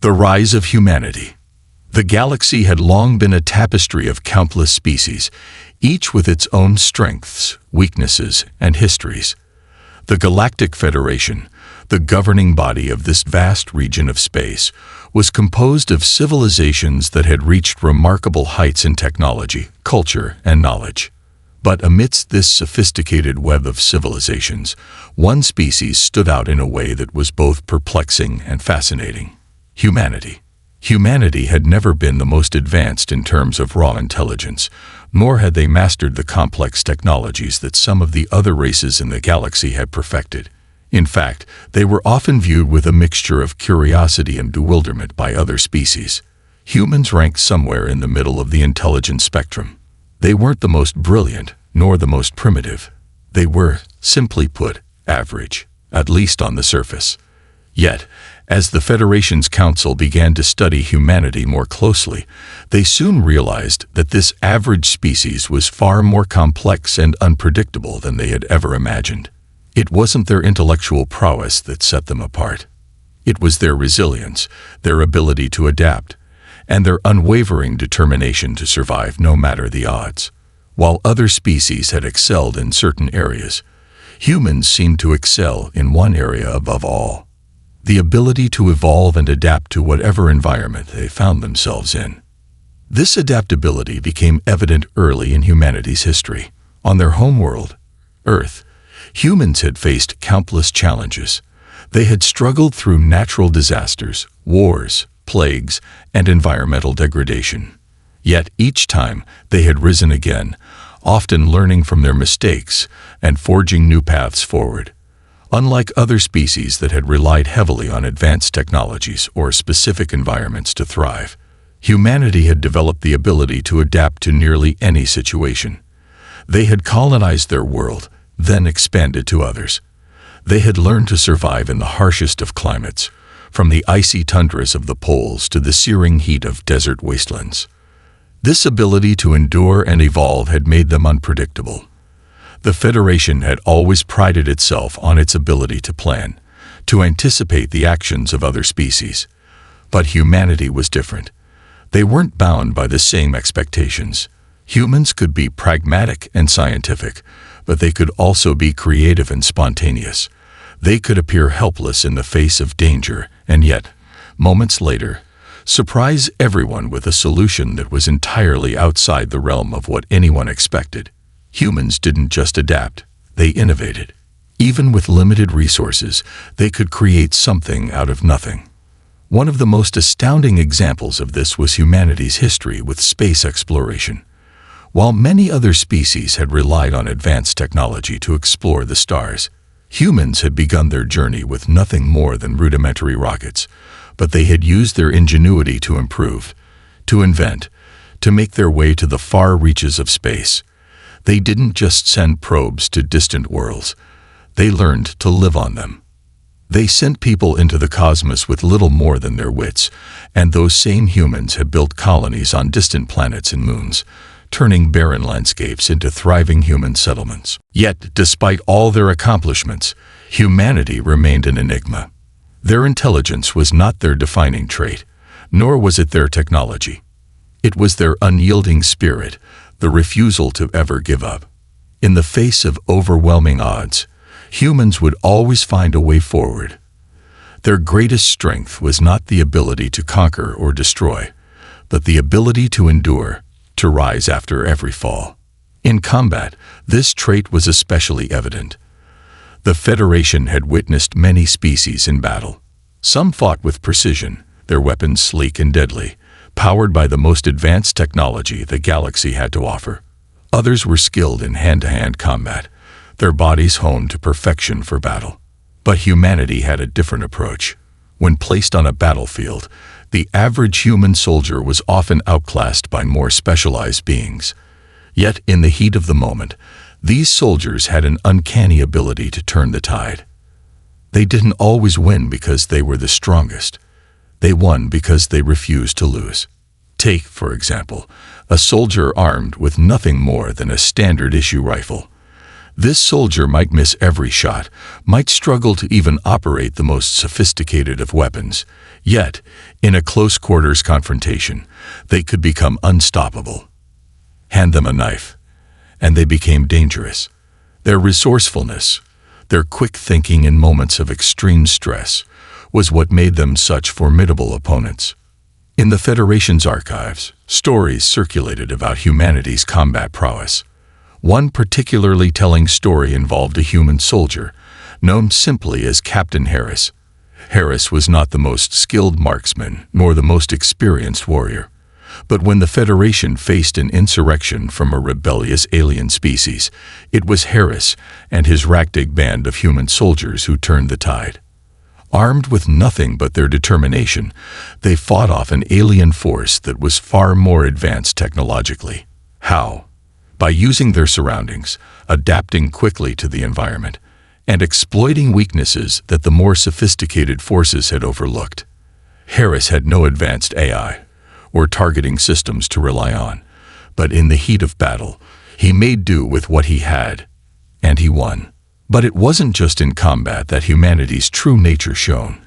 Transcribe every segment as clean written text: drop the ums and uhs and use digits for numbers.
The rise of humanity. The galaxy had long been a tapestry of countless species, each with its own strengths, weaknesses, and histories. The Galactic Federation, the governing body of this vast region of space, was composed of civilizations that had reached remarkable heights in technology, culture, and knowledge. But amidst this sophisticated web of civilizations, one species stood out in a way that was both perplexing and fascinating: humanity. Humanity had never been the most advanced in terms of raw intelligence, nor had they mastered the complex technologies that some of the other races in the galaxy had perfected. In fact, they were often viewed with a mixture of curiosity and bewilderment by other species. Humans ranked somewhere in the middle of the intelligence spectrum. They weren't the most brilliant, nor the most primitive. They were, simply put, average, at least on the surface. Yet, as the Federation's council began to study humanity more closely, they soon realized that this average species was far more complex and unpredictable than they had ever imagined. It wasn't their intellectual prowess that set them apart. It was their resilience, their ability to adapt, and their unwavering determination to survive no matter the odds. While other species had excelled in certain areas, humans seemed to excel in one area above all: the ability to evolve and adapt to whatever environment they found themselves in. This adaptability became evident early in humanity's history. On their homeworld, Earth, humans had faced countless challenges. They had struggled through natural disasters, wars, plagues, and environmental degradation. Yet each time they had risen again, often learning from their mistakes and forging new paths forward. Unlike other species that had relied heavily on advanced technologies or specific environments to thrive, humanity had developed the ability to adapt to nearly any situation. They had colonized their world, then expanded to others. They had learned to survive in the harshest of climates, from the icy tundras of the poles to the searing heat of desert wastelands. This ability to endure and evolve had made them unpredictable. The Federation had always prided itself on its ability to plan, to anticipate the actions of other species. But humanity was different. They weren't bound by the same expectations. Humans could be pragmatic and scientific, but they could also be creative and spontaneous. They could appear helpless in the face of danger, and yet, moments later, surprise everyone with a solution that was entirely outside the realm of what anyone expected. Humans didn't just adapt, they innovated. Even with limited resources, they could create something out of nothing. One of the most astounding examples of this was humanity's history with space exploration. While many other species had relied on advanced technology to explore the stars, humans had begun their journey with nothing more than rudimentary rockets, but they had used their ingenuity to improve, to invent, to make their way to the far reaches of space. They didn't just send probes to distant worlds, they learned to live on them. They sent people into the cosmos with little more than their wits, and those same humans had built colonies on distant planets and moons, turning barren landscapes into thriving human settlements. Yet, despite all their accomplishments, humanity remained an enigma. Their intelligence was not their defining trait, nor was it their technology. It was their unyielding spirit, the refusal to ever give up. In the face of overwhelming odds, humans would always find a way forward. Their greatest strength was not the ability to conquer or destroy, but the ability to endure, to rise after every fall. In combat, this trait was especially evident. The Federation had witnessed many species in battle. Some fought with precision, their weapons sleek and deadly, powered by the most advanced technology the galaxy had to offer. Others were skilled in hand-to-hand combat, their bodies honed to perfection for battle. But humanity had a different approach. When placed on a battlefield, the average human soldier was often outclassed by more specialized beings. Yet, in the heat of the moment, these soldiers had an uncanny ability to turn the tide. They didn't always win because they were the strongest. They won because they refused to lose. Take, for example, a soldier armed with nothing more than a standard-issue rifle. This soldier might miss every shot, might struggle to even operate the most sophisticated of weapons. Yet, in a close-quarters confrontation, they could become unstoppable. Hand them a knife, and they became dangerous. Their resourcefulness, their quick thinking in moments of extreme stress, was what made them such formidable opponents. In the Federation's archives, stories circulated about humanity's combat prowess. One particularly telling story involved a human soldier, known simply as Captain Harris. Harris was not the most skilled marksman, nor the most experienced warrior. But when the Federation faced an insurrection from a rebellious alien species, it was Harris and his ragtag band of human soldiers who turned the tide. Armed with nothing but their determination, they fought off an alien force that was far more advanced technologically. How? By using their surroundings, adapting quickly to the environment, and exploiting weaknesses that the more sophisticated forces had overlooked. Harris had no advanced AI or targeting systems to rely on, but in the heat of battle, he made do with what he had, and he won. But it wasn't just in combat that humanity's true nature shone.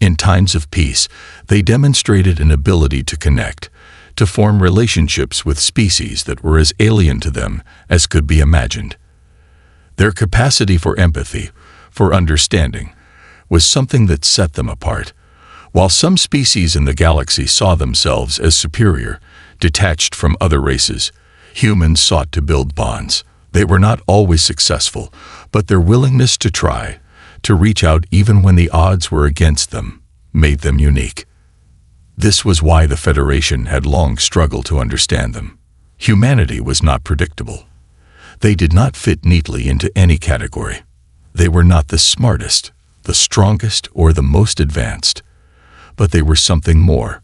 In times of peace, they demonstrated an ability to connect, to form relationships with species that were as alien to them as could be imagined. Their capacity for empathy, for understanding, was something that set them apart. While some species in the galaxy saw themselves as superior, detached from other races, humans sought to build bonds. They were not always successful, but their willingness to try, to reach out even when the odds were against them, made them unique. This was why the Federation had long struggled to understand them. Humanity was not predictable. They did not fit neatly into any category. They were not the smartest, the strongest, or the most advanced. But they were something more,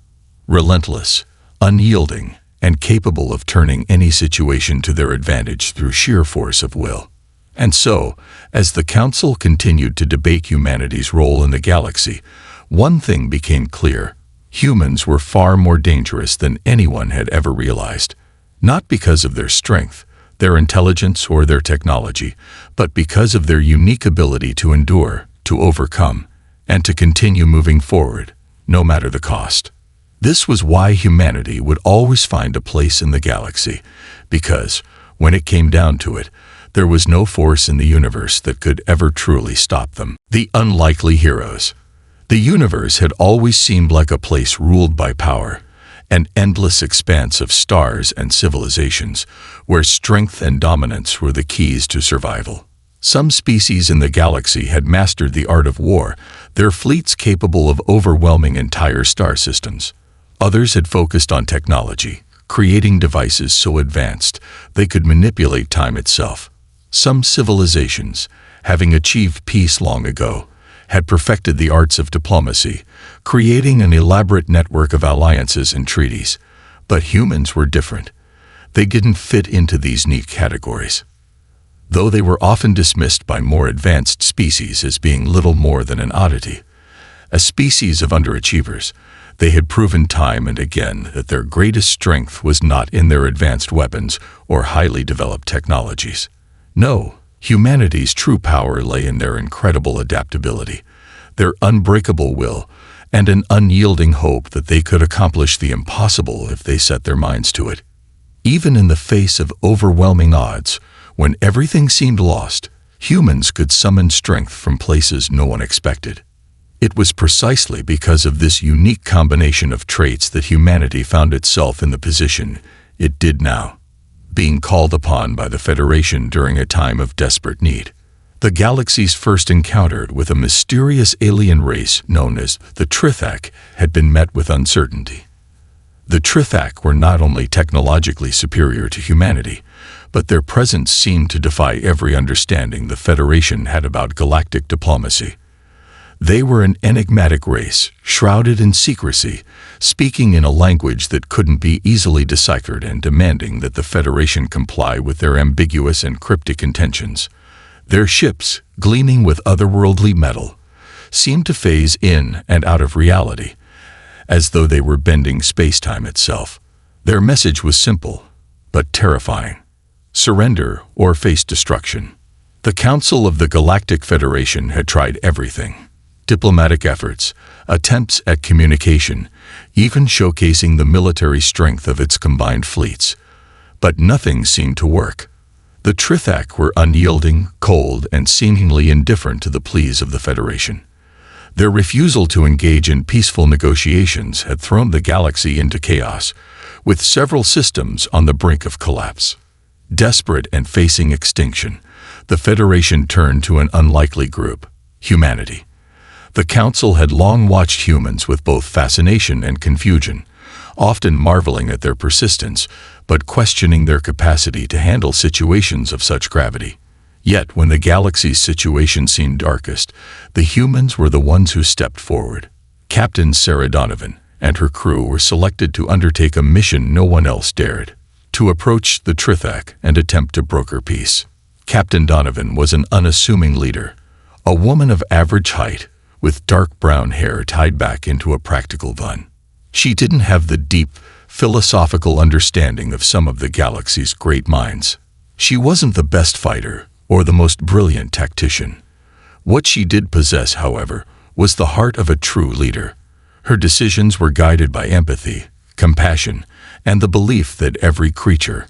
relentless, unyielding, and capable of turning any situation to their advantage through sheer force of will. And so, as the Council continued to debate humanity's role in the galaxy, one thing became clear: humans were far more dangerous than anyone had ever realized. Not because of their strength, their intelligence, or their technology, but because of their unique ability to endure, to overcome, and to continue moving forward, no matter the cost. This was why humanity would always find a place in the galaxy, because, when it came down to it, there was no force in the universe that could ever truly stop them. The unlikely heroes. The universe had always seemed like a place ruled by power, an endless expanse of stars and civilizations, where strength and dominance were the keys to survival. Some species in the galaxy had mastered the art of war, their fleets capable of overwhelming entire star systems. Others had focused on technology, creating devices so advanced they could manipulate time itself. Some civilizations, having achieved peace long ago, had perfected the arts of diplomacy, creating an elaborate network of alliances and treaties. But humans were different. They didn't fit into these neat categories. Though they were often dismissed by more advanced species as being little more than an oddity, a species of underachievers, they had proven time and again that their greatest strength was not in their advanced weapons or highly developed technologies. No, humanity's true power lay in their incredible adaptability, their unbreakable will, and an unyielding hope that they could accomplish the impossible if they set their minds to it. Even in the face of overwhelming odds, when everything seemed lost, humans could summon strength from places no one expected. It was precisely because of this unique combination of traits that humanity found itself in the position it did now, being called upon by the Federation during a time of desperate need. The galaxy's first encounter with a mysterious alien race known as the Trithak had been met with uncertainty. The Trithak were not only technologically superior to humanity, but their presence seemed to defy every understanding the Federation had about galactic diplomacy. They were an enigmatic race, shrouded in secrecy, speaking in a language that couldn't be easily deciphered and demanding that the Federation comply with their ambiguous and cryptic intentions. Their ships, gleaming with otherworldly metal, seemed to phase in and out of reality, as though they were bending space-time itself. Their message was simple, but terrifying: surrender or face destruction. The Council of the Galactic Federation had tried everything. Diplomatic efforts, attempts at communication, even showcasing the military strength of its combined fleets. But nothing seemed to work. The Trithak were unyielding, cold, and seemingly indifferent to the pleas of the Federation. Their refusal to engage in peaceful negotiations had thrown the galaxy into chaos, with several systems on the brink of collapse. Desperate and facing extinction, the Federation turned to an unlikely group: humanity. The Council had long watched humans with both fascination and confusion, often marveling at their persistence, but questioning their capacity to handle situations of such gravity. Yet, when the galaxy's situation seemed darkest, the humans were the ones who stepped forward. Captain Sarah Donovan and her crew were selected to undertake a mission no one else dared: to approach the Trithak and attempt to broker peace. Captain Donovan was an unassuming leader, a woman of average height, with dark brown hair tied back into a practical bun. She didn't have the deep, philosophical understanding of some of the galaxy's great minds. She wasn't the best fighter or the most brilliant tactician. What she did possess, however, was the heart of a true leader. Her decisions were guided by empathy, compassion, and the belief that every creature,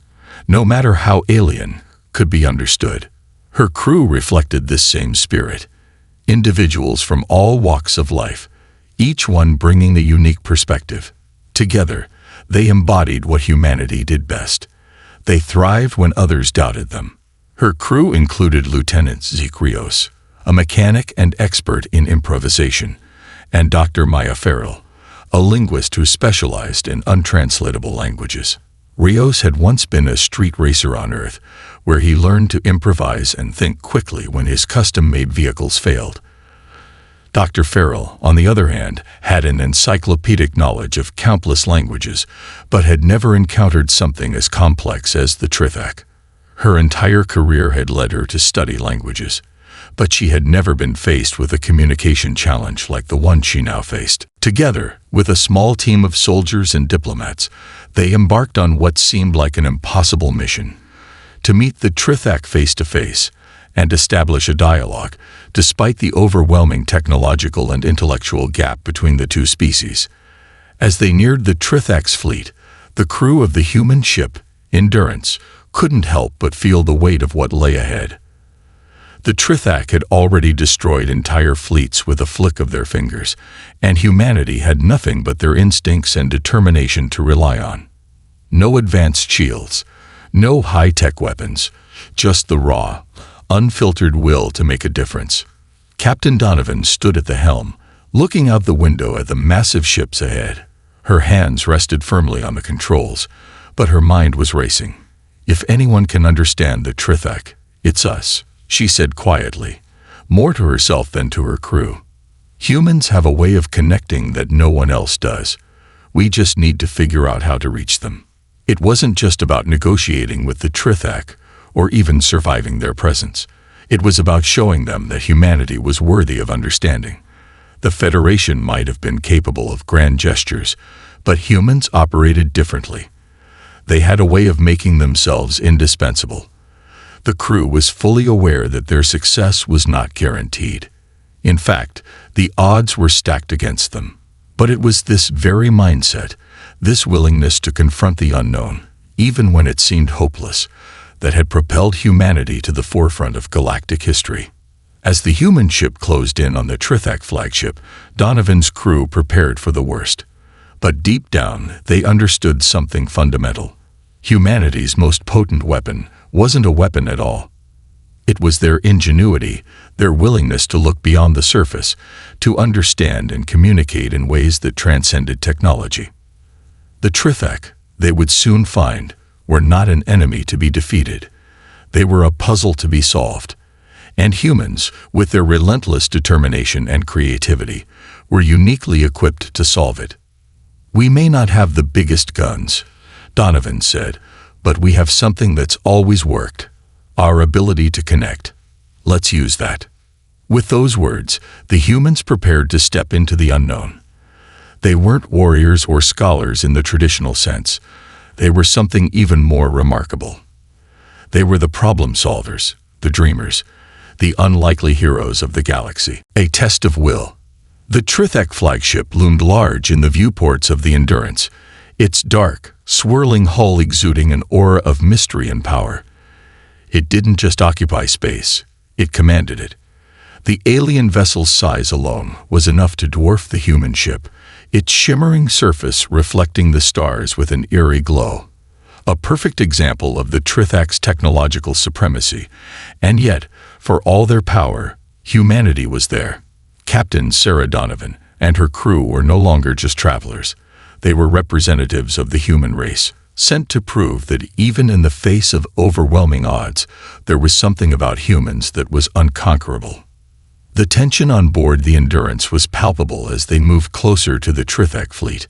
no matter how alien, could be understood. Her crew reflected this same spirit. Individuals from all walks of life, each one bringing a unique perspective. Together, they embodied what humanity did best. They thrived when others doubted them. Her crew included Lieutenant Zeke Rios, a mechanic and expert in improvisation, and Dr. Maya Farrell, a linguist who specialized in untranslatable languages. Rios had once been a street racer on Earth, where he learned to improvise and think quickly when his custom-made vehicles failed. Dr. Farrell, on the other hand, had an encyclopedic knowledge of countless languages, but had never encountered something as complex as the Trithak. Her entire career had led her to study languages, but she had never been faced with a communication challenge like the one she now faced. Together, with a small team of soldiers and diplomats, they embarked on what seemed like an impossible mission: to meet the Trithak face-to-face and establish a dialogue, despite the overwhelming technological and intellectual gap between the two species. As they neared the Trithak's fleet, the crew of the human ship, Endurance, couldn't help but feel the weight of what lay ahead. The Trithak had already destroyed entire fleets with a flick of their fingers, and humanity had nothing but their instincts and determination to rely on. No advanced shields, no high-tech weapons, just the raw, unfiltered will to make a difference. Captain Donovan stood at the helm, looking out the window at the massive ships ahead. Her hands rested firmly on the controls, but her mind was racing. "If anyone can understand the Trithak, it's us," she said quietly, more to herself than to her crew. "Humans have a way of connecting that no one else does. We just need to figure out how to reach them." It wasn't just about negotiating with the Trithak, or even surviving their presence. It was about showing them that humanity was worthy of understanding. The Federation might have been capable of grand gestures, but humans operated differently. They had a way of making themselves indispensable. The crew was fully aware that their success was not guaranteed. In fact, the odds were stacked against them. But it was this very mindset, this willingness to confront the unknown, even when it seemed hopeless, that had propelled humanity to the forefront of galactic history. As the human ship closed in on the Trithak flagship, Donovan's crew prepared for the worst. But deep down, they understood something fundamental. Humanity's most potent weapon wasn't a weapon at all. It was their ingenuity, their willingness to look beyond the surface, to understand and communicate in ways that transcended technology. The Trithak, they would soon find, were not an enemy to be defeated. They were a puzzle to be solved. And humans, with their relentless determination and creativity, were uniquely equipped to solve it. "We may not have the biggest guns," Donovan said, "but we have something that's always worked: our ability to connect. Let's use that." With those words, the humans prepared to step into the unknown. They weren't warriors or scholars in the traditional sense. They were something even more remarkable. They were the problem solvers, the dreamers, the unlikely heroes of the galaxy. A test of will. The Trithek flagship loomed large in the viewports of the Endurance, its dark, swirling hull exuding an aura of mystery and power. It didn't just occupy space, it commanded it. The alien vessel's size alone was enough to dwarf the human ship, its shimmering surface reflecting the stars with an eerie glow. A perfect example of the Trithek's technological supremacy, and yet, for all their power, humanity was there. Captain Sarah Donovan and her crew were no longer just travelers. They were representatives of the human race, sent to prove that even in the face of overwhelming odds, there was something about humans that was unconquerable. The tension on board the Endurance was palpable as they moved closer to the Trithek fleet.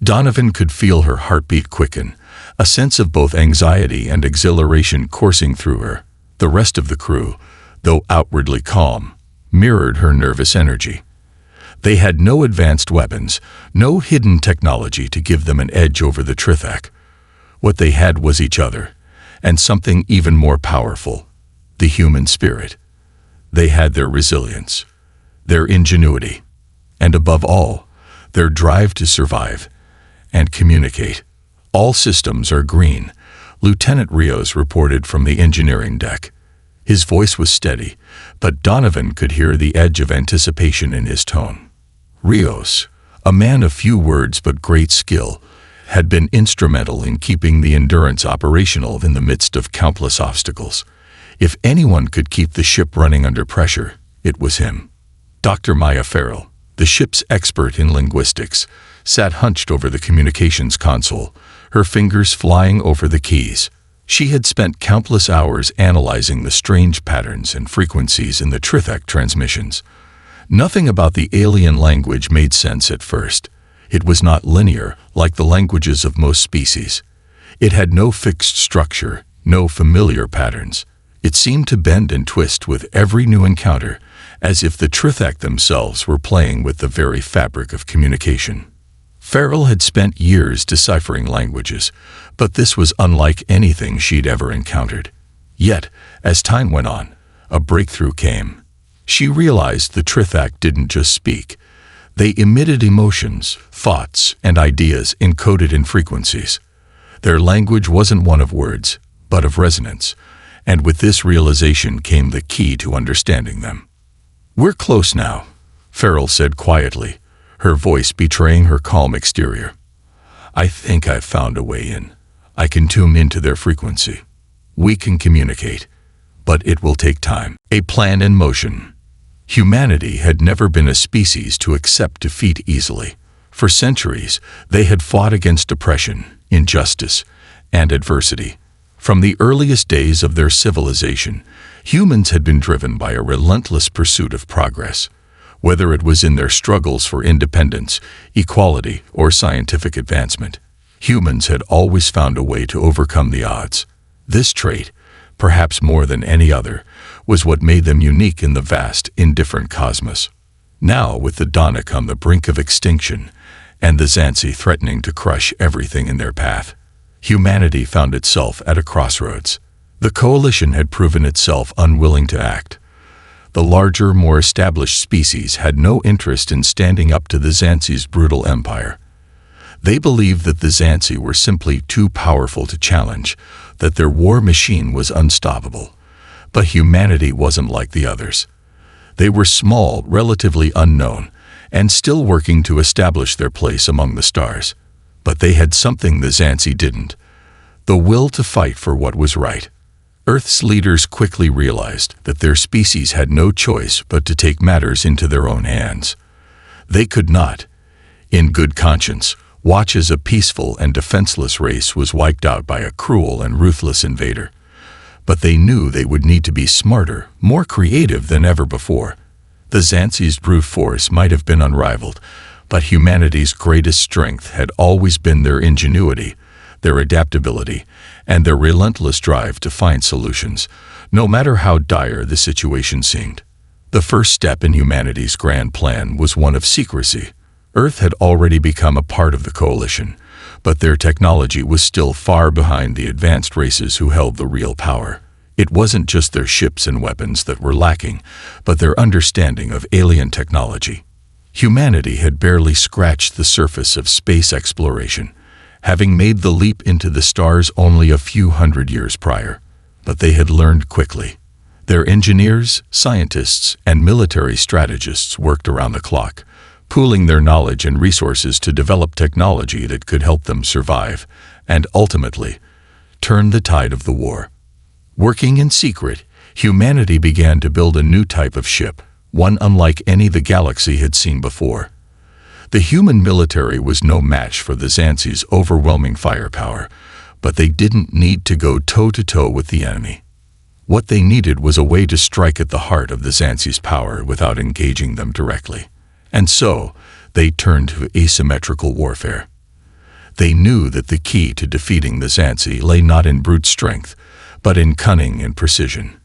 Donovan could feel her heartbeat quicken, a sense of both anxiety and exhilaration coursing through her. The rest of the crew, though outwardly calm, mirrored her nervous energy. They had no advanced weapons, no hidden technology to give them an edge over the Trithek. What they had was each other, and something even more powerful, the human spirit. They had their resilience, their ingenuity, and above all, their drive to survive and communicate. All systems are green, Lieutenant Rios reported from the engineering deck. His voice was steady, but Donovan could hear the edge of anticipation in his tone. Rios, a man of few words but great skill, had been instrumental in keeping the Endurance operational in the midst of countless obstacles. If anyone could keep the ship running under pressure, it was him. Dr. Maya Farrell, the ship's expert in linguistics, sat hunched over the communications console, her fingers flying over the keys. She had spent countless hours analyzing the strange patterns and frequencies in the Trithek transmissions. Nothing about the alien language made sense at first. It was not linear, like the languages of most species. It had no fixed structure, no familiar patterns. It seemed to bend and twist with every new encounter, as if the Trithek themselves were playing with the very fabric of communication. Farrell had spent years deciphering languages, but this was unlike anything she'd ever encountered. Yet, as time went on, a breakthrough came. She realized the Trithek didn't just speak. They emitted emotions, thoughts, and ideas encoded in frequencies. Their language wasn't one of words, but of resonance, and with this realization came the key to understanding them. "We're close now," Farrell said quietly, her voice betraying her calm exterior. "I think I've found a way in. I can tune into their frequency. We can communicate, but it will take time." A plan in motion. Humanity had never been a species to accept defeat easily. For centuries, they had fought against oppression, injustice, and adversity. From the earliest days of their civilization, humans had been driven by a relentless pursuit of progress. Whether it was in their struggles for independence, equality, or scientific advancement, humans had always found a way to overcome the odds. This trait, perhaps more than any other, was what made them unique in the vast, indifferent cosmos. Now, with the Danik on the brink of extinction, and the Xanthi threatening to crush everything in their path, humanity found itself at a crossroads. The coalition had proven itself unwilling to act. The larger, more established species had no interest in standing up to the Xanthi's brutal empire. They believed that the Xanthi were simply too powerful to challenge, that their war machine was unstoppable. But humanity wasn't like the others. They were small, relatively unknown, and still working to establish their place among the stars. But they had something the Xanthi didn't: the will to fight for what was right. Earth's leaders quickly realized that their species had no choice but to take matters into their own hands. They could not, in good conscience, watch as a peaceful and defenseless race was wiped out by a cruel and ruthless invader. But they knew they would need to be smarter, more creative than ever before. The Xanthi's brute force might have been unrivaled, but humanity's greatest strength had always been their ingenuity, their adaptability, and their relentless drive to find solutions, no matter how dire the situation seemed. The first step in humanity's grand plan was one of secrecy. Earth had already become a part of the coalition, but their technology was still far behind the advanced races who held the real power. It wasn't just their ships and weapons that were lacking, but their understanding of alien technology. Humanity had barely scratched the surface of space exploration, having made the leap into the stars only a few hundred years prior. But they had learned quickly. Their engineers, scientists, and military strategists worked around the clock, pooling their knowledge and resources to develop technology that could help them survive, and ultimately, turn the tide of the war. Working in secret, humanity began to build a new type of ship, one unlike any the galaxy had seen before. The human military was no match for the Xansi's overwhelming firepower, but they didn't need to go toe-to-toe with the enemy. What they needed was a way to strike at the heart of the Xansi's power without engaging them directly. And so, they turned to asymmetrical warfare. They knew that the key to defeating the Xansi lay not in brute strength, but in cunning and precision.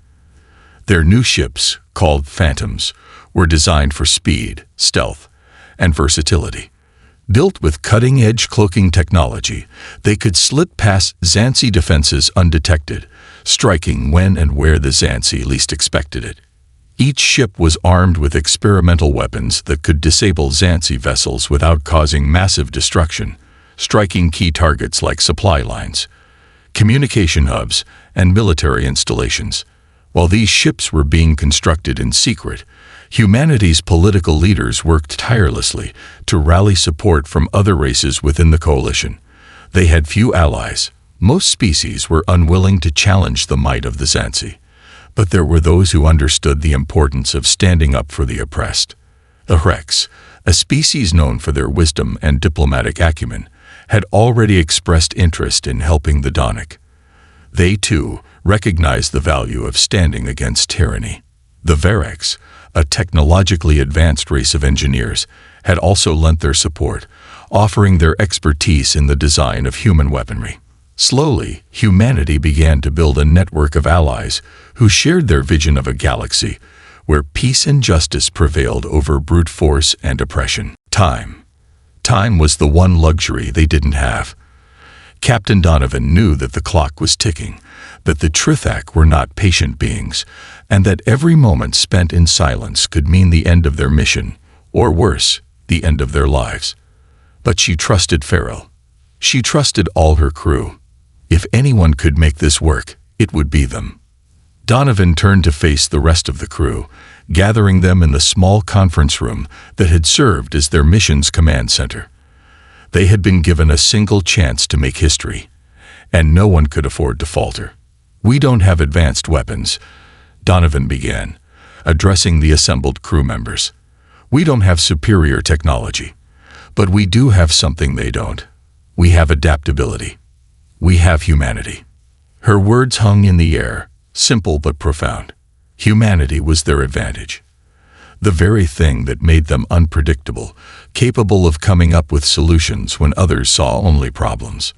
Their new ships, called Phantoms, were designed for speed, stealth, and versatility. Built with cutting-edge cloaking technology, they could slip past Xansi defenses undetected, striking when and where the Xansi least expected it. Each ship was armed with experimental weapons that could disable Xansi vessels without causing massive destruction, striking key targets like supply lines, communication hubs, and military installations. While these ships were being constructed in secret, humanity's political leaders worked tirelessly to rally support from other races within the coalition. They had few allies. Most species were unwilling to challenge the might of the Xansi, but there were those who understood the importance of standing up for the oppressed. The Rex, a species known for their wisdom and diplomatic acumen, had already expressed interest in helping the Donic. They, too, recognized the value of standing against tyranny. The Verex, a technologically advanced race of engineers, had also lent their support, offering their expertise in the design of human weaponry. Slowly, humanity began to build a network of allies who shared their vision of a galaxy where peace and justice prevailed over brute force and oppression. Time. Time was the one luxury they didn't have. Captain Donovan knew that the clock was ticking, that the Trithak were not patient beings, and that every moment spent in silence could mean the end of their mission, or worse, the end of their lives. But she trusted Farrell. She trusted all her crew. If anyone could make this work, it would be them. Donovan turned to face the rest of the crew, gathering them in the small conference room that had served as their mission's command center. They had been given a single chance to make history, and no one could afford to falter. "We don't have advanced weapons," Donovan began, addressing the assembled crew members. "We don't have superior technology, but we do have something they don't. We have adaptability. We have humanity." Her words hung in the air, simple but profound. Humanity was their advantage. The very thing that made them unpredictable, capable of coming up with solutions when others saw only problems.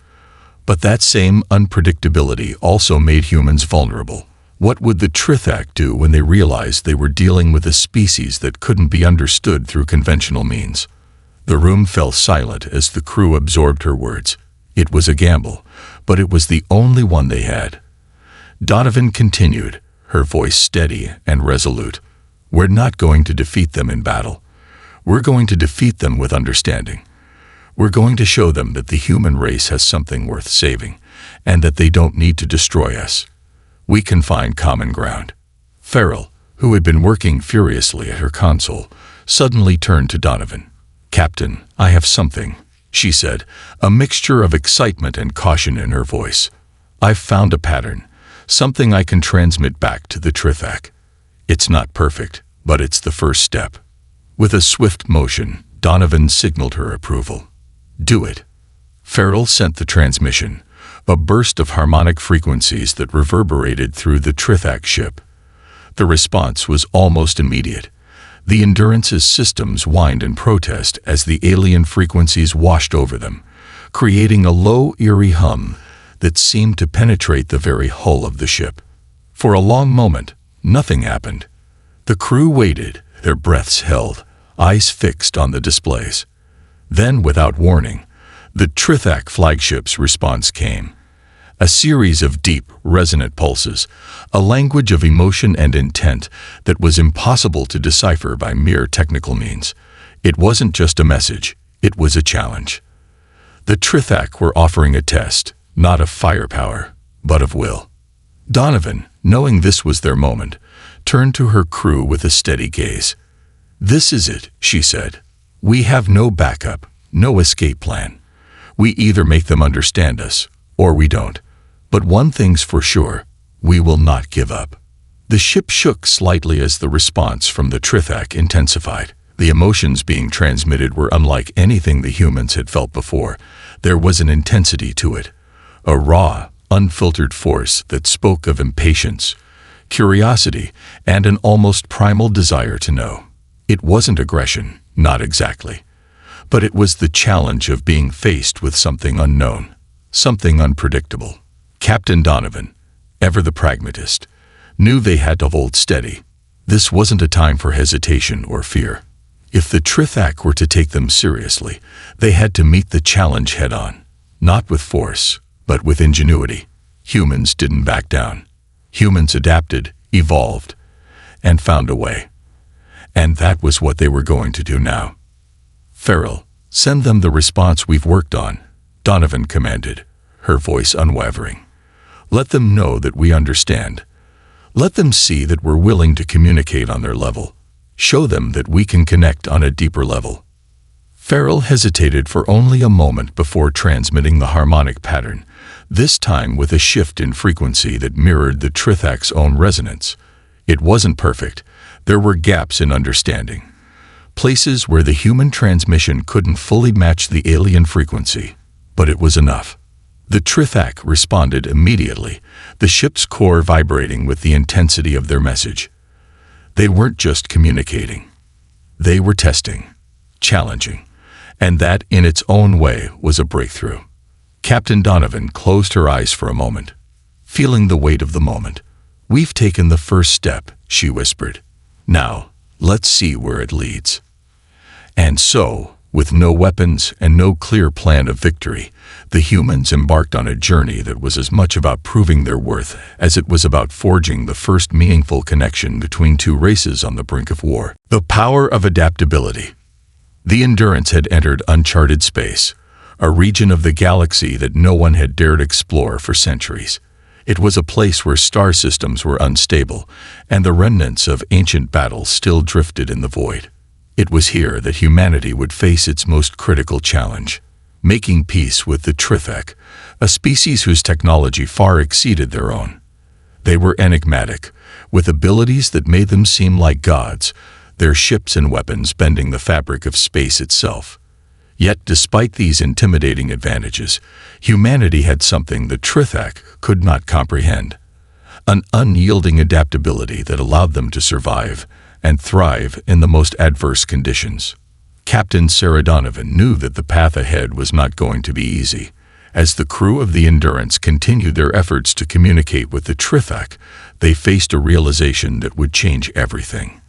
But that same unpredictability also made humans vulnerable. What would the Trithak do when they realized they were dealing with a species that couldn't be understood through conventional means? The room fell silent as the crew absorbed her words. It was a gamble, but it was the only one they had. Donovan continued, her voice steady and resolute. "We're not going to defeat them in battle. We're going to defeat them with understanding. We're going to show them that the human race has something worth saving, and that they don't need to destroy us. We can find common ground." Farrell, who had been working furiously at her console, suddenly turned to Donovan. "Captain, I have something," she said, a mixture of excitement and caution in her voice. "I've found a pattern, something I can transmit back to the Trithak. It's not perfect, but it's the first step." With a swift motion, Donovan signaled her approval. "Do it." Farrell sent the transmission, a burst of harmonic frequencies that reverberated through the Trithak ship. The response was almost immediate. The Endurance's systems whined in protest as the alien frequencies washed over them, creating a low, eerie hum that seemed to penetrate the very hull of the ship. For a long moment, nothing happened. The crew waited, their breaths held, eyes fixed on the displays. Then, without warning, the Trithak flagship's response came. A series of deep, resonant pulses, a language of emotion and intent that was impossible to decipher by mere technical means. It wasn't just a message, it was a challenge. The Trithak were offering a test, not of firepower, but of will. Donovan, knowing this was their moment, turned to her crew with a steady gaze. "This is it," she said. "We have no backup, no escape plan. We either make them understand us, or we don't. But one thing's for sure, we will not give up." The ship shook slightly as the response from the Trithak intensified. The emotions being transmitted were unlike anything the humans had felt before. There was an intensity to it, a raw, unfiltered force that spoke of impatience, curiosity, and an almost primal desire to know. It wasn't aggression, not exactly, but it was the challenge of being faced with something unknown, something unpredictable. Captain Donovan, ever the pragmatist, knew they had to hold steady. This wasn't a time for hesitation or fear. If the Trithak were to take them seriously, they had to meet the challenge head-on, not with force, but with ingenuity. Humans didn't back down. Humans adapted, evolved, and found a way. And that was what they were going to do now. "Farrell, send them the response we've worked on," Donovan commanded, her voice unwavering. "Let them know that we understand. Let them see that we're willing to communicate on their level. Show them that we can connect on a deeper level." Farrell hesitated for only a moment before transmitting the harmonic pattern, this time with a shift in frequency that mirrored the Trithak's own resonance. It wasn't perfect. There were gaps in understanding, places where the human transmission couldn't fully match the alien frequency, but it was enough. The Trithak responded immediately, the ship's core vibrating with the intensity of their message. They weren't just communicating. They were testing, challenging, and that in its own way was a breakthrough. Captain Donovan closed her eyes for a moment, feeling the weight of the moment. "We've taken the first step," she whispered. "Now, let's see where it leads." And so, with no weapons and no clear plan of victory, the humans embarked on a journey that was as much about proving their worth as it was about forging the first meaningful connection between two races on the brink of war. The power of adaptability. The Endurance had entered uncharted space, a region of the galaxy that no one had dared explore for centuries. It was a place where star systems were unstable, and the remnants of ancient battles still drifted in the void. It was here that humanity would face its most critical challenge, making peace with the Trithak, a species whose technology far exceeded their own. They were enigmatic, with abilities that made them seem like gods, their ships and weapons bending the fabric of space itself. Yet, despite these intimidating advantages, humanity had something the Trithak could not comprehend, an unyielding adaptability that allowed them to survive and thrive in the most adverse conditions. Captain Sarah Donovan knew that the path ahead was not going to be easy. As the crew of the Endurance continued their efforts to communicate with the Trithak, they faced a realization that would change everything.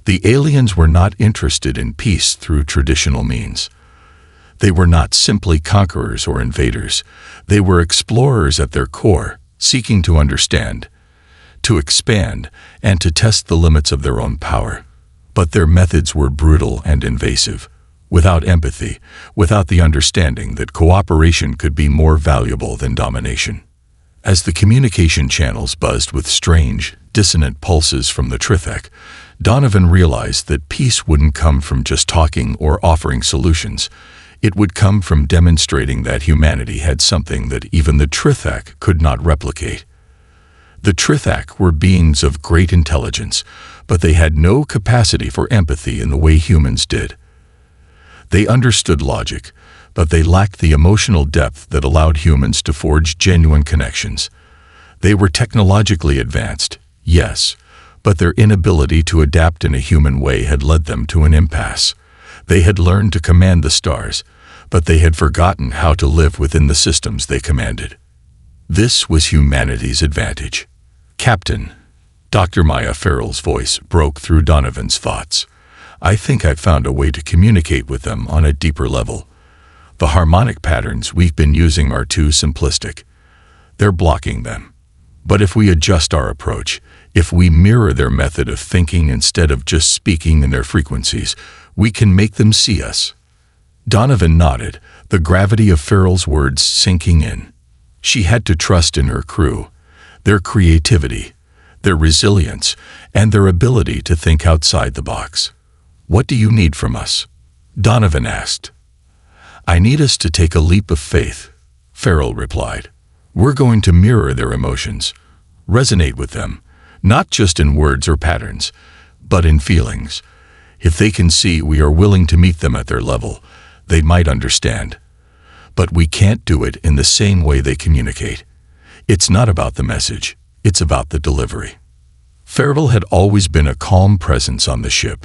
The aliens were not interested in peace through traditional means. They were not simply conquerors or invaders. They were explorers at their core, seeking to understand, to expand, and to test the limits of their own power. But their methods were brutal and invasive, without empathy, without the understanding that cooperation could be more valuable than domination. As the communication channels buzzed with strange, dissonant pulses from the Trithak, Donovan realized that peace wouldn't come from just talking or offering solutions. It would come from demonstrating that humanity had something that even the Trithak could not replicate. The Trithak were beings of great intelligence, but they had no capacity for empathy in the way humans did. They understood logic, but they lacked the emotional depth that allowed humans to forge genuine connections. They were technologically advanced, yes, but their inability to adapt in a human way had led them to an impasse. They had learned to command the stars, but they had forgotten how to live within the systems they commanded. This was humanity's advantage. "Captain," Dr. Maya Farrell's voice broke through Donovan's thoughts. "I think I've found a way to communicate with them on a deeper level. The harmonic patterns we've been using are too simplistic. they're blocking them. But if we adjust our approach, if we mirror their method of thinking instead of just speaking in their frequencies, we can make them see us. Donovan nodded, the gravity of Farrell's words sinking in. She had to trust in her crew, their creativity, their resilience, and their ability to think outside the box. "What do you need from us?" Donovan asked. "I need us to take a leap of faith," Farrell replied. "We're going to mirror their emotions, resonate with them, not just in words or patterns, but in feelings. If they can see we are willing to meet them at their level, they might understand. But we can't do it in the same way they communicate. It's not about the message, it's about the delivery." Farrell had always been a calm presence on the ship,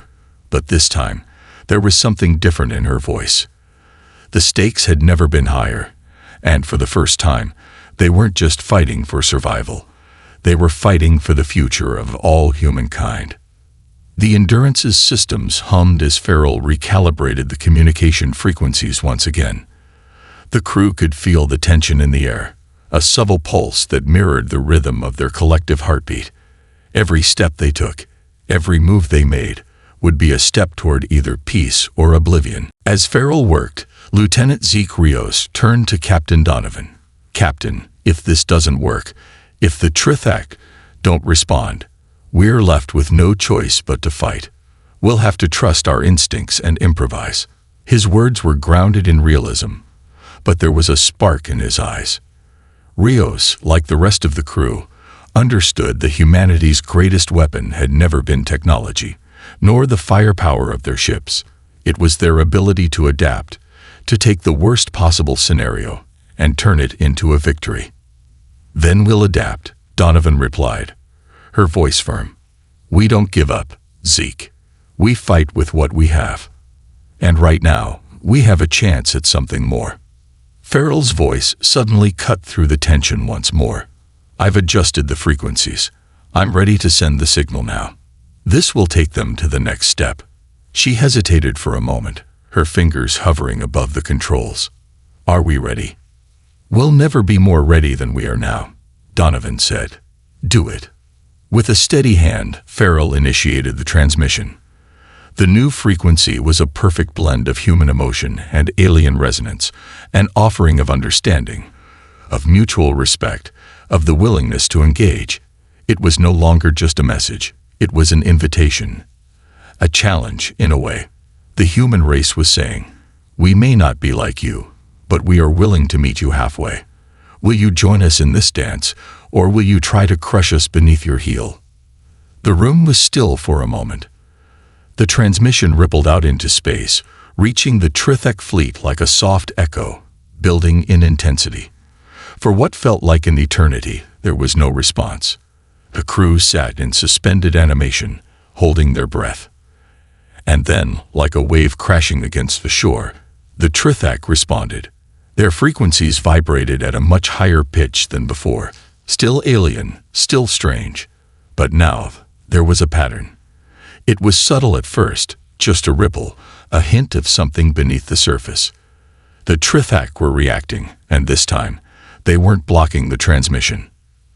but this time, there was something different in her voice. The stakes had never been higher, and for the first time, they weren't just fighting for survival. They were fighting for the future of all humankind. The Endurance's systems hummed as Farrell recalibrated the communication frequencies once again. The crew could feel the tension in the air, a subtle pulse that mirrored the rhythm of their collective heartbeat. Every step they took, every move they made, would be a step toward either peace or oblivion. As Farrell worked, Lieutenant Zeke Rios turned to Captain Donovan. "Captain, if this doesn't work, if the Trithak don't respond, we're left with no choice but to fight. We'll have to trust our instincts and improvise." His words were grounded in realism, but there was a spark in his eyes. Rios, like the rest of the crew, understood that humanity's greatest weapon had never been technology, nor the firepower of their ships. It was their ability to adapt, to take the worst possible scenario and turn it into a victory. "Then we'll adapt," Donovan replied, her voice firm. "We don't give up, Zeke. We fight with what we have. And right now, we have a chance at something more." Farrell's voice suddenly cut through the tension once more. "I've adjusted the frequencies. I'm ready to send the signal now. This will take them to the next step." She hesitated for a moment, her fingers hovering above the controls. "Are we ready?" "We'll never be more ready than we are now," Donovan said. "Do it." With a steady hand, Farrell initiated the transmission. The new frequency was a perfect blend of human emotion and alien resonance, an offering of understanding, of mutual respect, of the willingness to engage. It was no longer just a message. It was an invitation, a challenge in a way. The human race was saying, "We may not be like you, but we are willing to meet you halfway. Will you join us in this dance, or will you try to crush us beneath your heel?" The room was still for a moment. The transmission rippled out into space, reaching the Trithak fleet like a soft echo, building in intensity. For what felt like an eternity, there was no response. The crew sat in suspended animation, holding their breath. And then, like a wave crashing against the shore, the Trithak responded. Their frequencies vibrated at a much higher pitch than before, still alien, still strange. But now, there was a pattern. It was subtle at first, just a ripple, a hint of something beneath the surface. The Trithak were reacting, and this time, they weren't blocking the transmission.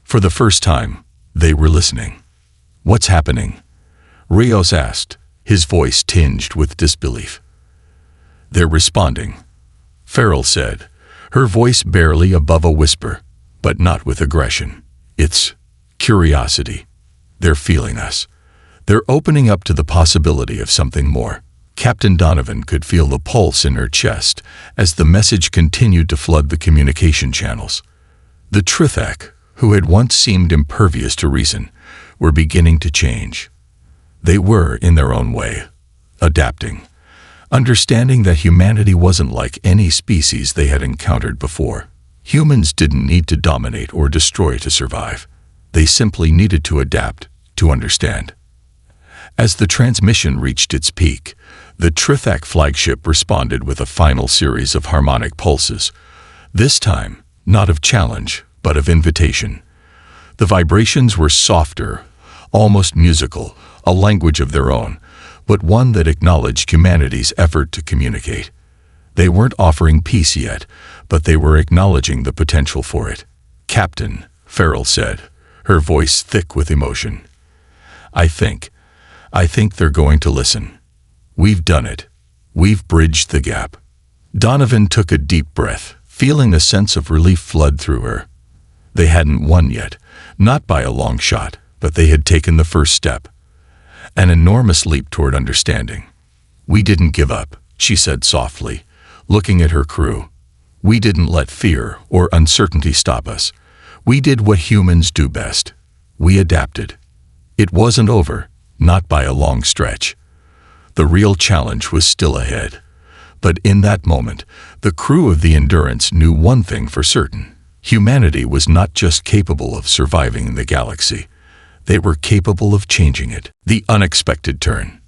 For the first time, they were listening. "What's happening?" Rios asked, his voice tinged with disbelief. "They're responding," Farrell said, her voice barely above a whisper, but not with aggression. "It's curiosity. They're feeling us. They're opening up to the possibility of something more." Captain Donovan could feel the pulse in her chest as the message continued to flood the communication channels. The Trithak, who had once seemed impervious to reason, were beginning to change. They were, in their own way, adapting, understanding that humanity wasn't like any species they had encountered before. Humans didn't need to dominate or destroy to survive. They simply needed to adapt, to understand. As the transmission reached its peak, the Trithak flagship responded with a final series of harmonic pulses, this time not of challenge, but of invitation. The vibrations were softer, almost musical, a language of their own, but one that acknowledged humanity's effort to communicate. They weren't offering peace yet, but they were acknowledging the potential for it. "Captain," Farrell said, her voice thick with emotion. I think they're going to listen. We've done it. We've bridged the gap." Donovan took a deep breath, feeling a sense of relief flood through her. They hadn't won yet, not by a long shot, but they had taken the first step. An enormous leap toward understanding. "We didn't give up," she said softly, looking at her crew. "We didn't let fear or uncertainty stop us. We did what humans do best. We adapted. It wasn't over, not by a long stretch. The real challenge was still ahead." But in that moment, the crew of the Endurance knew one thing for certain. Humanity was not just capable of surviving in the galaxy. They were capable of changing it. The unexpected turn.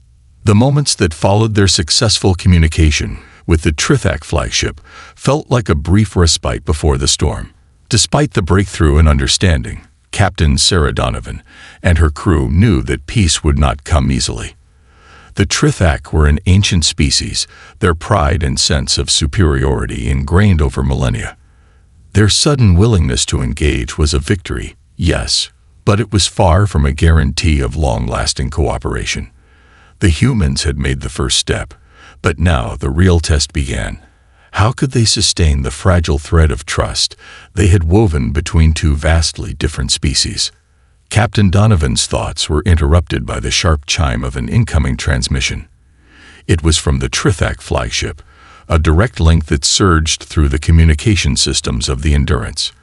The moments that followed their successful communication with the Trithak flagship felt like a brief respite before the storm. Despite the breakthrough in understanding, Captain Sarah Donovan and her crew knew that peace would not come easily. The Trithak were an ancient species, their pride and sense of superiority ingrained over millennia. Their sudden willingness to engage was a victory, yes, but it was far from a guarantee of long-lasting cooperation. The humans had made the first step, but now the real test began. How could they sustain the fragile thread of trust they had woven between two vastly different species? Captain Donovan's thoughts were interrupted by the sharp chime of an incoming transmission. It was from the Trithak flagship, a direct link that surged through the communication systems of the Endurance.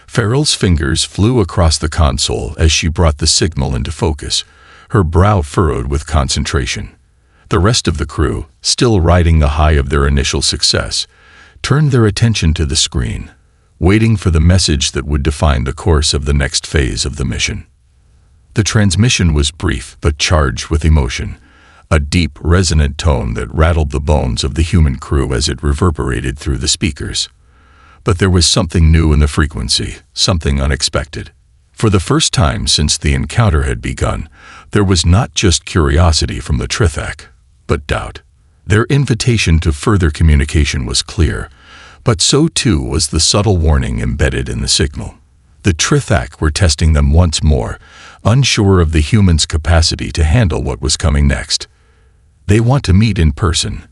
Farrell's fingers flew across the console as she brought the signal into focus, her brow furrowed with concentration. The rest of the crew, still riding the high of their initial success, turned their attention to the screen, waiting for the message that would define the course of the next phase of the mission. The transmission was brief but charged with emotion, a deep, resonant tone that rattled the bones of the human crew as it reverberated through the speakers. But there was something new in the frequency, something unexpected. For the first time since the encounter had begun, there was not just curiosity from the Trithak, but doubt. Their invitation to further communication was clear, but so too was the subtle warning embedded in the signal. The Trithak were testing them once more, unsure of the humans' capacity to handle what was coming next. "They want to meet in person,"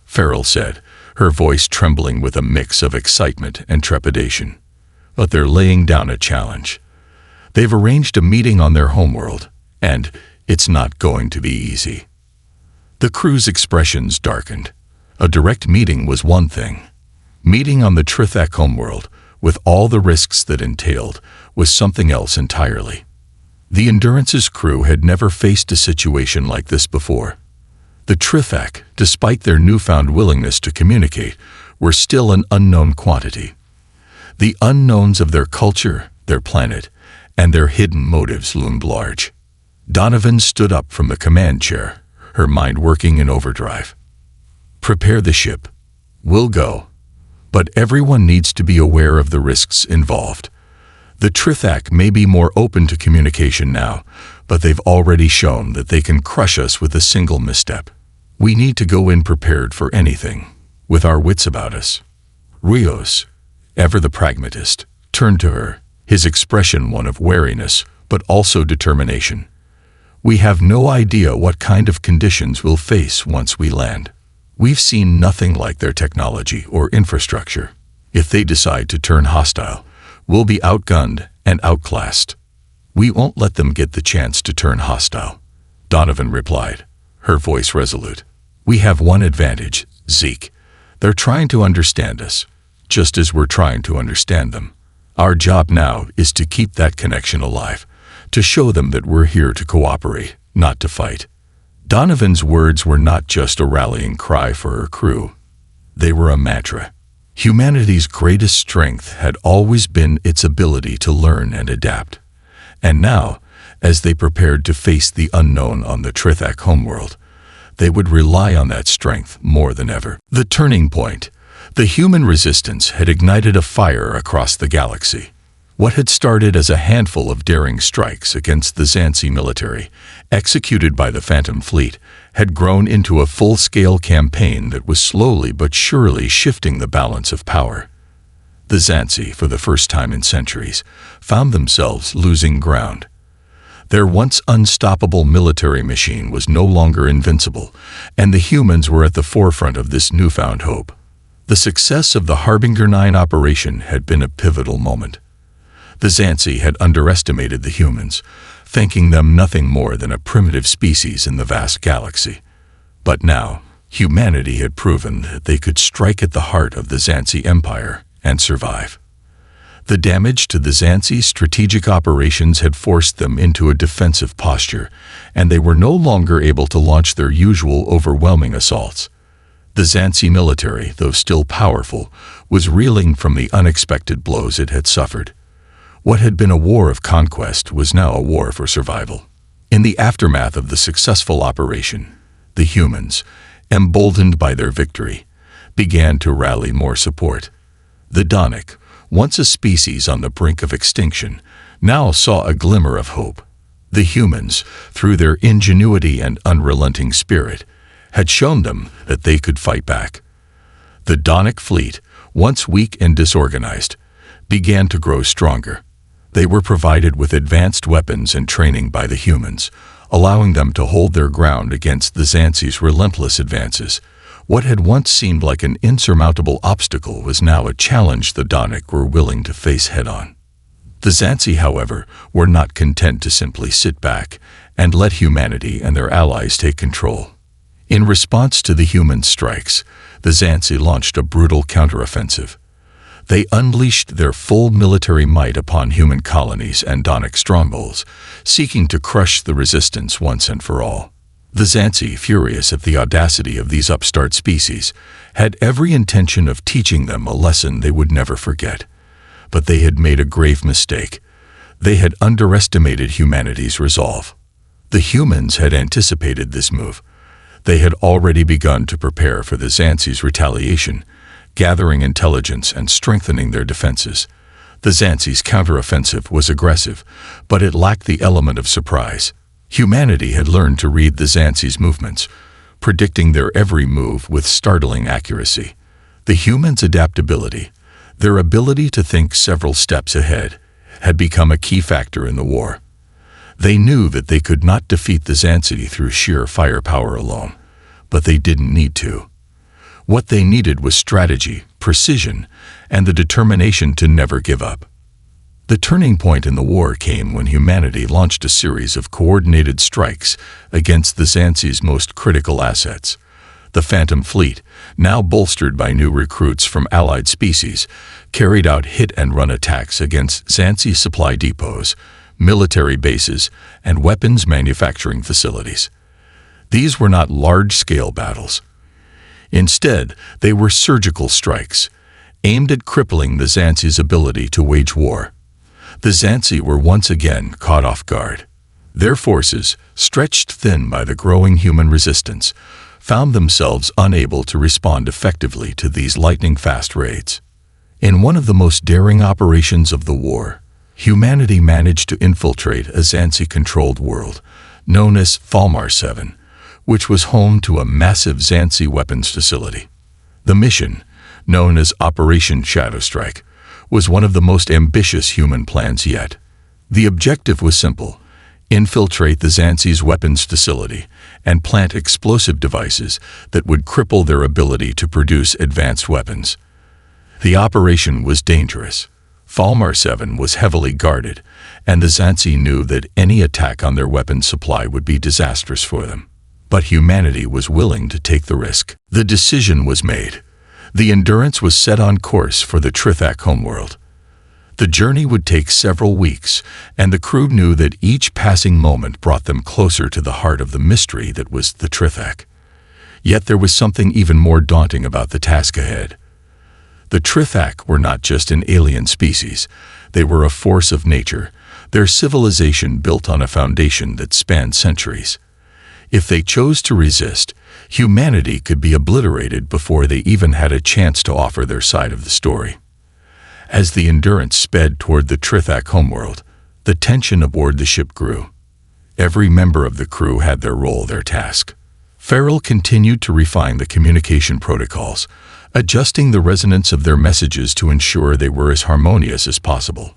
Farrell said, her voice trembling with a mix of excitement and trepidation. "But they're laying down a challenge. They've arranged a meeting on their homeworld, and it's not going to be easy." The crew's expressions darkened. A direct meeting was one thing. Meeting on the Trithak homeworld, with all the risks that entailed, was something else entirely. The Endurance's crew had never faced a situation like this before. The Trithak, despite their newfound willingness to communicate, were still an unknown quantity. The unknowns of their culture, their planet, and their hidden motives loomed large. Donovan stood up from the command chair, her mind working in overdrive. "Prepare the ship. We'll go. But everyone needs to be aware of the risks involved. The Trithak may be more open to communication now, but they've already shown that they can crush us with a single misstep. We need to go in prepared for anything, with our wits about us." Rios, ever the pragmatist, turned to her, his expression one of wariness, but also determination. "We have no idea what kind of conditions we'll face once we land. We've seen nothing like their technology or infrastructure. If they decide to turn hostile, we'll be outgunned and outclassed." "We won't let them get the chance to turn hostile," Donovan replied, her voice resolute. "We have one advantage, Zeke. They're trying to understand us, just as we're trying to understand them. Our job now is to keep that connection alive, to show them that we're here to cooperate, not to fight." Donovan's words were not just a rallying cry for her crew. They were a mantra. Humanity's greatest strength had always been its ability to learn and adapt. And now, as they prepared to face the unknown on the Trithak homeworld, they would rely on that strength more than ever. The turning point. The human resistance had ignited a fire across the galaxy. What had started as a handful of daring strikes against the Xansi military, executed by the Phantom Fleet, had grown into a full-scale campaign that was slowly but surely shifting the balance of power. The Xanthi, for the first time in centuries, found themselves losing ground. Their once unstoppable military machine was no longer invincible, and the humans were at the forefront of this newfound hope. The success of the Harbinger 9 operation had been a pivotal moment. The Xanthi had underestimated the humans, thinking them nothing more than a primitive species in the vast galaxy. But now, humanity had proven that they could strike at the heart of the Xanthi Empire and survive. The damage to the Xanthi's strategic operations had forced them into a defensive posture, and they were no longer able to launch their usual overwhelming assaults. The Xanthi military, though still powerful, was reeling from the unexpected blows it had suffered. What had been a war of conquest was now a war for survival. In the aftermath of the successful operation, the humans, emboldened by their victory, began to rally more support. The Donic, once a species on the brink of extinction, now saw a glimmer of hope. The humans, through their ingenuity and unrelenting spirit, had shown them that they could fight back. The Donic fleet, once weak and disorganized, began to grow stronger. They were provided with advanced weapons and training by the humans, allowing them to hold their ground against the Xanthi's relentless advances. What had once seemed like an insurmountable obstacle was now a challenge the Donic were willing to face head-on. The Xanthi, however, were not content to simply sit back and let humanity and their allies take control. In response to the human strikes, the Xanthi launched a brutal counteroffensive. They unleashed their full military might upon human colonies and Donic strongholds, seeking to crush the resistance once and for all. The Xanthi, furious at the audacity of these upstart species, had every intention of teaching them a lesson they would never forget. But they had made a grave mistake. They had underestimated humanity's resolve. The humans had anticipated this move. They had already begun to prepare for the Xanthi's retaliation, gathering intelligence and strengthening their defenses. The Xanthi's counteroffensive was aggressive, but it lacked the element of surprise. Humanity had learned to read the Xanthi's movements, predicting their every move with startling accuracy. The humans' adaptability, their ability to think several steps ahead, had become a key factor in the war. They knew that they could not defeat the Xanthi through sheer firepower alone, but they didn't need to. What they needed was strategy, precision, and the determination to never give up. The turning point in the war came when humanity launched a series of coordinated strikes against the Xanthi's most critical assets. The Phantom Fleet, now bolstered by new recruits from allied species, carried out hit-and-run attacks against Xanthi supply depots, military bases, and weapons manufacturing facilities. These were not large-scale battles. Instead, they were surgical strikes, aimed at crippling the Xanthi's ability to wage war. The Xanthi were once again caught off guard. Their forces, stretched thin by the growing human resistance, found themselves unable to respond effectively to these lightning-fast raids. In one of the most daring operations of the war, humanity managed to infiltrate a Xanthi-controlled world, known as Falmar 7, which was home to a massive Xanthi weapons facility. The mission, known as Operation Shadowstrike, was one of the most ambitious human plans yet. The objective was simple: infiltrate the Xanthi's weapons facility and plant explosive devices that would cripple their ability to produce advanced weapons. The operation was dangerous. Falmar 7 was heavily guarded, and the Xanthi knew that any attack on their weapons supply would be disastrous for them. But humanity was willing to take the risk. The decision was made. The Endurance was set on course for the Trithak homeworld. The journey would take several weeks, and the crew knew that each passing moment brought them closer to the heart of the mystery that was the Trithak. Yet there was something even more daunting about the task ahead. The Trithak were not just an alien species. They were a force of nature, their civilization built on a foundation that spanned centuries. If they chose to resist, humanity could be obliterated before they even had a chance to offer their side of the story. As the Endurance sped toward the Trithak homeworld, the tension aboard the ship grew. Every member of the crew had their role, their task. Farrell continued to refine the communication protocols, adjusting the resonance of their messages to ensure they were as harmonious as possible.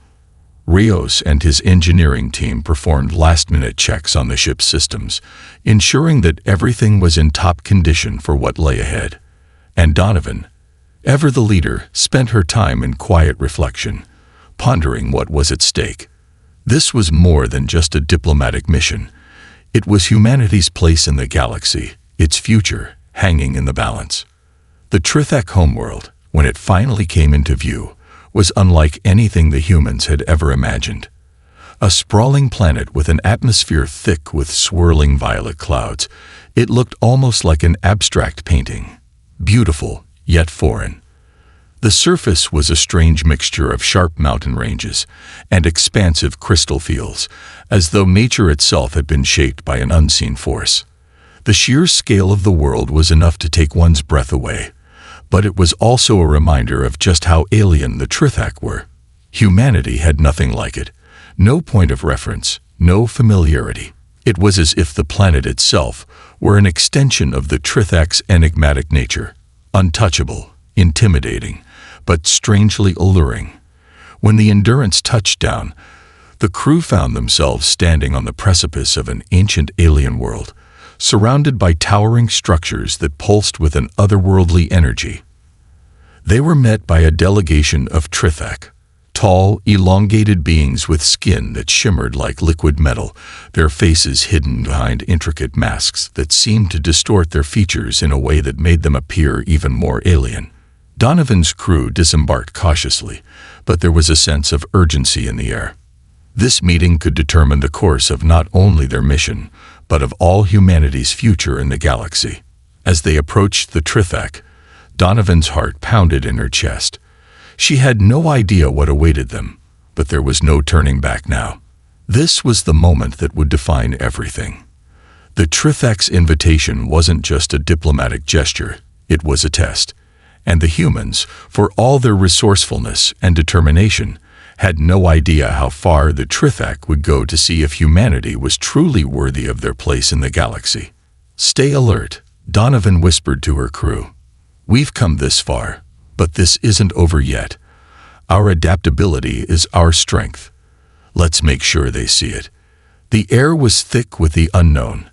Rios and his engineering team performed last-minute checks on the ship's systems, ensuring that everything was in top condition for what lay ahead. And Donovan, ever the leader, spent her time in quiet reflection, pondering what was at stake. This was more than just a diplomatic mission. It was humanity's place in the galaxy, its future hanging in the balance. The Trithak homeworld, when it finally came into view, was unlike anything the humans had ever imagined. A sprawling planet with an atmosphere thick with swirling violet clouds, it looked almost like an abstract painting, beautiful yet foreign. The surface was a strange mixture of sharp mountain ranges and expansive crystal fields, as though nature itself had been shaped by an unseen force. The sheer scale of the world was enough to take one's breath away, but it was also a reminder of just how alien the Trithak were. Humanity had nothing like it, no point of reference, no familiarity. It was as if the planet itself were an extension of the Trithak's enigmatic nature, untouchable, intimidating, but strangely alluring. When the Endurance touched down, the crew found themselves standing on the precipice of an ancient alien world, surrounded by towering structures that pulsed with an otherworldly energy. They were met by a delegation of Trithak, tall, elongated beings with skin that shimmered like liquid metal, their faces hidden behind intricate masks that seemed to distort their features in a way that made them appear even more alien. Donovan's crew disembarked cautiously, but there was a sense of urgency in the air. This meeting could determine the course of not only their mission, but of all humanity's future in the galaxy. As they approached the Trithak, Donovan's heart pounded in her chest. She had no idea what awaited them, but there was no turning back now. This was the moment that would define everything. The Trithak's invitation wasn't just a diplomatic gesture, it was a test. And the humans, for all their resourcefulness and determination, had no idea how far the Trithak would go to see if humanity was truly worthy of their place in the galaxy. "Stay alert," Donovan whispered to her crew. "We've come this far, but this isn't over yet. Our adaptability is our strength. Let's make sure they see it." The air was thick with the unknown,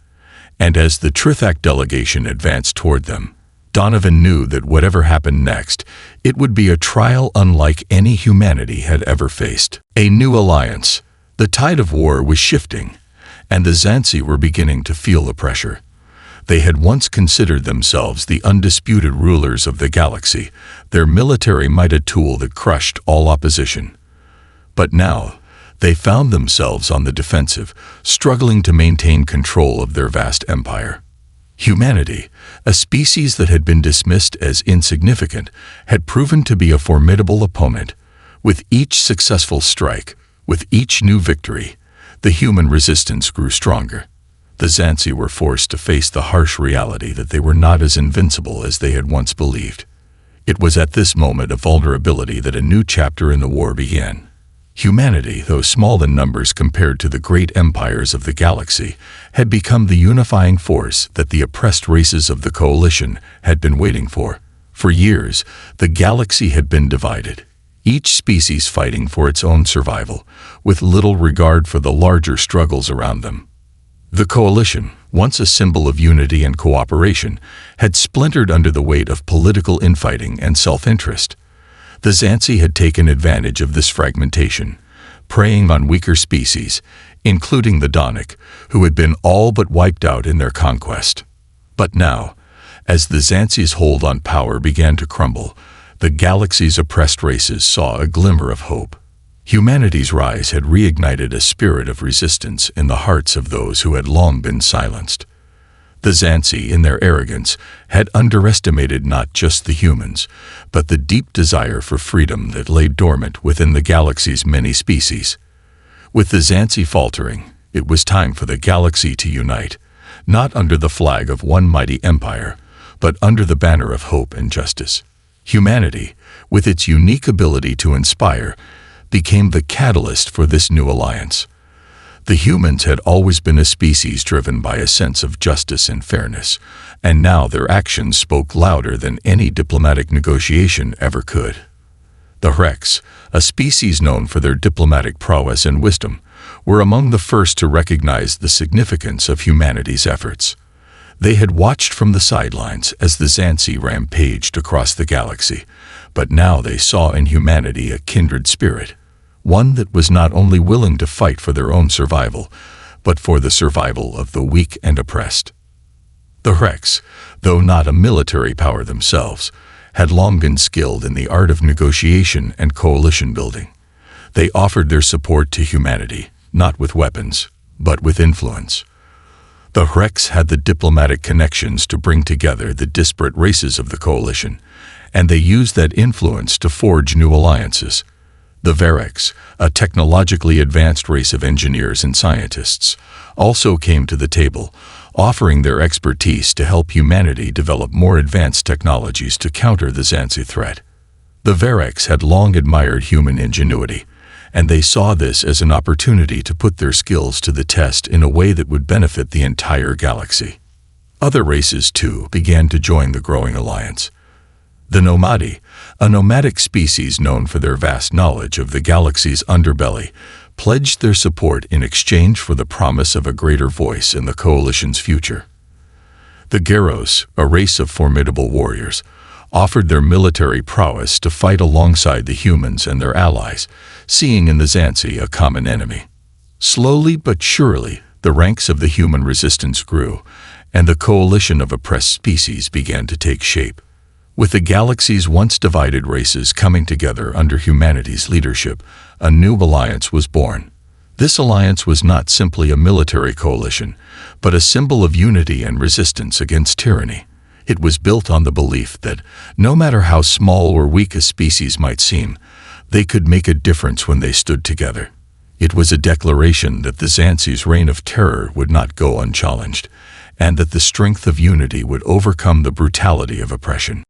and as the Trithak delegation advanced toward them, Donovan knew that whatever happened next, it would be a trial unlike any humanity had ever faced. A new alliance. The tide of war was shifting, and the Xansi were beginning to feel the pressure. They had once considered themselves the undisputed rulers of the galaxy, their military might a tool that crushed all opposition. But now, they found themselves on the defensive, struggling to maintain control of their vast empire. Humanity, a species that had been dismissed as insignificant, had proven to be a formidable opponent. With each successful strike, with each new victory, the human resistance grew stronger. The Xansi were forced to face the harsh reality that they were not as invincible as they had once believed. It was at this moment of vulnerability that a new chapter in the war began. Humanity, though small in numbers compared to the great empires of the galaxy, had become the unifying force that the oppressed races of the Coalition had been waiting for. For years, the galaxy had been divided, each species fighting for its own survival, with little regard for the larger struggles around them. The Coalition, once a symbol of unity and cooperation, had splintered under the weight of political infighting and self-interest. The Xansi had taken advantage of this fragmentation, preying on weaker species, including the Donic, who had been all but wiped out in their conquest. But now, as the Xansi's hold on power began to crumble, the galaxy's oppressed races saw a glimmer of hope. Humanity's rise had reignited a spirit of resistance in the hearts of those who had long been silenced. The Xansi, in their arrogance, had underestimated not just the humans, but the deep desire for freedom that lay dormant within the galaxy's many species. With the Xansi faltering, it was time for the galaxy to unite, not under the flag of one mighty empire, but under the banner of hope and justice. Humanity, with its unique ability to inspire, became the catalyst for this new alliance. The humans had always been a species driven by a sense of justice and fairness, and now their actions spoke louder than any diplomatic negotiation ever could. The Rex, a species known for their diplomatic prowess and wisdom, were among the first to recognize the significance of humanity's efforts. They had watched from the sidelines as the Xanthi rampaged across the galaxy, but now they saw in humanity a kindred spirit, one that was not only willing to fight for their own survival, but for the survival of the weak and oppressed. The Rex, though not a military power themselves, had long been skilled in the art of negotiation and coalition building. They offered their support to humanity, not with weapons, but with influence. The Rex had the diplomatic connections to bring together the disparate races of the coalition, and they used that influence to forge new alliances. The Verex, a technologically advanced race of engineers and scientists, also came to the table, offering their expertise to help humanity develop more advanced technologies to counter the Xanthi threat. The Verex had long admired human ingenuity, and they saw this as an opportunity to put their skills to the test in a way that would benefit the entire galaxy. Other races, too, began to join the growing alliance. The Nomadi, a nomadic species known for their vast knowledge of the galaxy's underbelly, pledged their support in exchange for the promise of a greater voice in the coalition's future. The Geros, a race of formidable warriors, offered their military prowess to fight alongside the humans and their allies, seeing in the Xanthi a common enemy. Slowly but surely, the ranks of the human resistance grew, and the coalition of oppressed species began to take shape. With the galaxy's once divided races coming together under humanity's leadership, a new alliance was born. This alliance was not simply a military coalition, but a symbol of unity and resistance against tyranny. It was built on the belief that, no matter how small or weak a species might seem, they could make a difference when they stood together. It was a declaration that the Xanthi's reign of terror would not go unchallenged, and that the strength of unity would overcome the brutality of oppression.